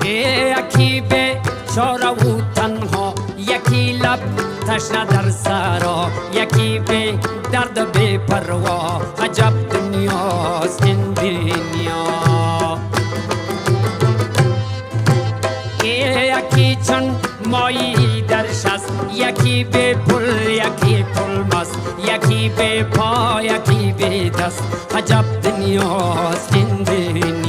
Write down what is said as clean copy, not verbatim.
یکی به چاره و تنها، یکی لب تشنه در سرا، یکی به درد بی پروا. عجب دنیاست این دنیا. یکی چون مایی در شست، یکی به پل، یکی پل مست، یکی به پا، یکی به دست. عجب دنیاست این دنیا.